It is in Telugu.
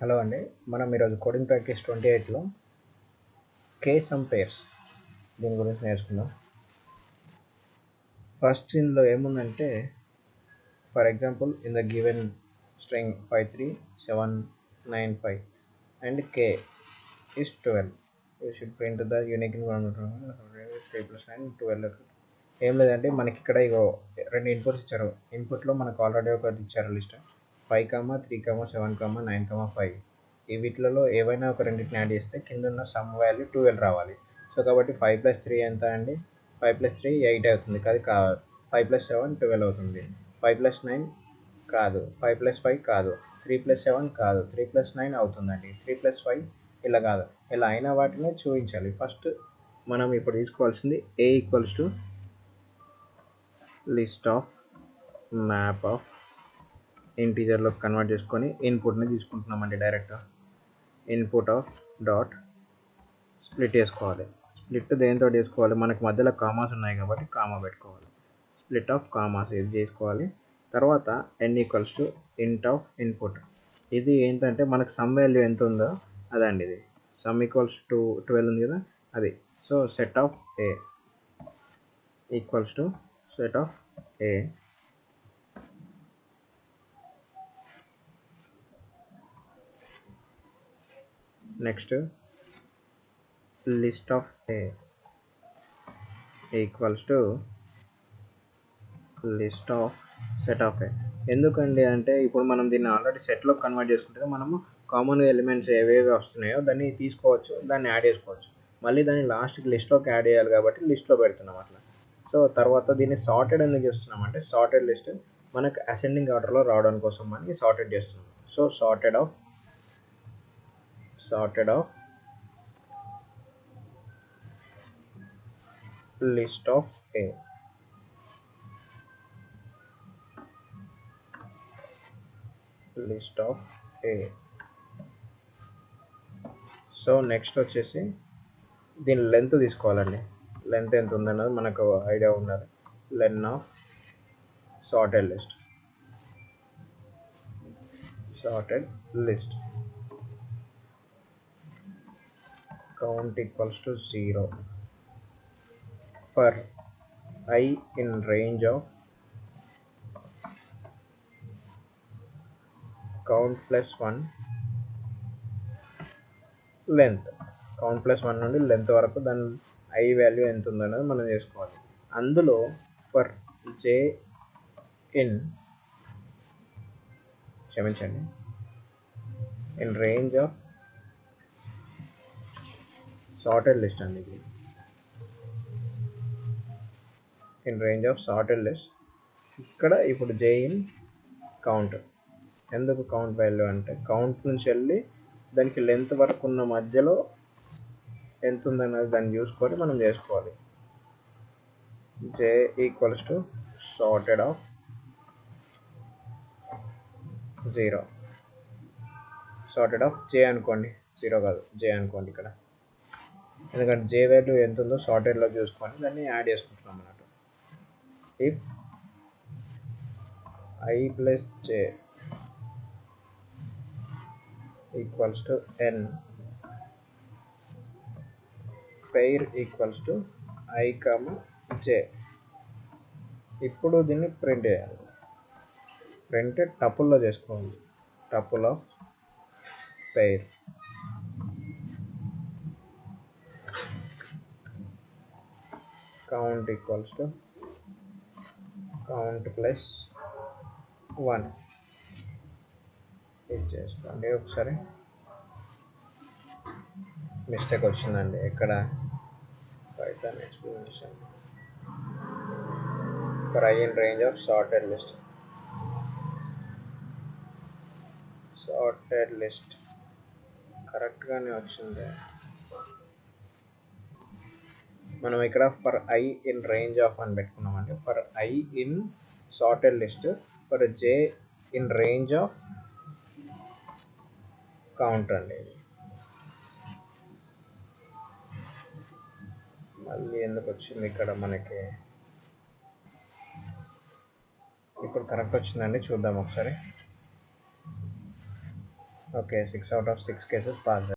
హలో అండి. మనం ఈరోజు కోడింగ్ ప్రాక్టీస్ 28లో కే సమ్ పేర్స్ దీని గురించి నేర్చుకుందాం. ఫస్ట్ ఇందులో ఏముందంటే, for example in the given string 53795 and K is 12. You should print the unique 3 plus 9 12. ఏం లేదంటే మనకి ఇక్కడ ఇగో రెండు ఇన్పుట్స్ ఇచ్చారు. ఇన్పుట్లో మనకు ఆల్రెడీ ఒకటి ఇచ్చారు లిస్ట్ 5, 3, 7, 9, 5. ఈ వీటిలలో ఏవైనా ఒక రెండింటిని యాడ్ చేస్తే కింద ఉన్న సమ్ వాల్యూ 12 రావాలి. సో కాబట్టి 5 + 3 ఎంత అండి? 5 + 3 8 అవుతుంది. అది కాదు. 5 + 7 12 అవుతుంది. 5 + 9 కాదు. 5 + 5 కాదు. 3 + 7 కాదు. 3 + 9 అవుతుందండి. 3 + 5 ఇలా కాదు. ఇలా అయిన వాటిని చూపించాలి. ఫస్ట్ మనం ఇప్పుడు తీసుకోవాల్సింది a = list of map of ఇంటీజర్లో కన్వర్ట్ చేసుకొని ఇన్పుట్ని తీసుకుంటున్నామండి. Direct input of dot split చేసుకోవాలి. స్ప్లిట్ దేంతో చేసుకోవాలి? మనకి మధ్యలో కామాస్ ఉన్నాయి కాబట్టి కామా పెట్టుకోవాలి. స్ప్లిట్ ఆఫ్ కామాస్ ఇది చేసుకోవాలి. తర్వాత n = int ఆఫ్ ఇన్పుట్. ఇది ఏంటంటే మనకు సమ్ వాల్యూ ఎంత ఉందో అదండి. ఇది సమ్ = 12 ఉంది కదా, అది. So set of A equals to set of A next list of A equals to list of set of A. ఎందుకండి అంటే ఇప్పుడు మనం దీన్ని ఆల్రెడీ సెట్లో కన్వర్ట్ చేసుకుంటే మనము కామన్ ఎలిమెంట్స్ ఏవేవి వస్తున్నాయో దాన్ని తీసుకోవచ్చు, దాన్ని యాడ్ చేసుకోవచ్చు. మళ్ళీ దాన్ని లాస్ట్కి లిస్ట్లోకి యాడ్ చేయాలి కాబట్టి లిస్ట్లో పెడుతున్నాం అట్లా. సో తర్వాత దీన్ని సార్టెడ్ ఎందుకు చేస్తున్నాం అంటే, సార్టెడ్ లిస్ట్ మనకు అసెండింగ్ ఆర్డర్లో రావడం కోసం మనకి సార్టెడ్ చేస్తున్నాం. So sorted of list of A list of A. So next వచ్చేసి దీని లెంత్ తీసుకోవాలండి. లెంత్ ఎంత ఉందన్నది మనకు ఐడియా ఉండాలి. లెన్ of sorted list count = 0 for I in range of count + 1 length. count + 1 నుండి లెంత్ వరకు దాని ఐ వాల్యూ ఎంత ఉందన్నది మనం చేసుకోవాలి. అందులో for j in range of sorted list అండి. ఇది in range of sorted list. ఇక్కడ ఇప్పుడు j ఇన్ కౌంట్. ఎందుకు కౌంట్ వాల్యూ అంటే, కౌంట్ నుంచి వెళ్ళి దానికి లెంత్ వరకు ఉన్న మధ్యలో ఎంత ఉందన్నది దాన్ని చూసుకొని మనం చేసుకోవాలి. j = sorted of 0. Sorted of j అనుకోండి, 0 కాదు, j అనుకోండి ఇక్కడ. ఎందుకంటే j వాల్యూ ఎంత ఉందో సార్టెడ్లో చూసుకొని దాన్ని యాడ్ చేసుకుంటున్నాం అన్నట్టు. If I + j = n, pair = I, j. ఇప్పుడు దీన్ని ప్రింట్ చేయాలి. ప్రింట్ టపుల్లో చేసుకోవాలి. Tuple of pair count = count + 1. ఇది చేసుకోండి. ఒకసారి మిస్టేక్ వచ్చిందండి ఇక్కడ. Python explanation for I in range of sorted list కరెక్ట్గానే వచ్చింది. మనం ఇక్కడ for I in range of అని పెట్టుకున్నామండి. For I in sorted list, for j in range of count అండి. మళ్ళీ ఎందుకు వచ్చింది ఇక్కడ మనకి? ఇప్పుడు కరెక్ట్ వచ్చిందండి, చూద్దాం ఒకసారి. Okay 6 out of 6 cases pass.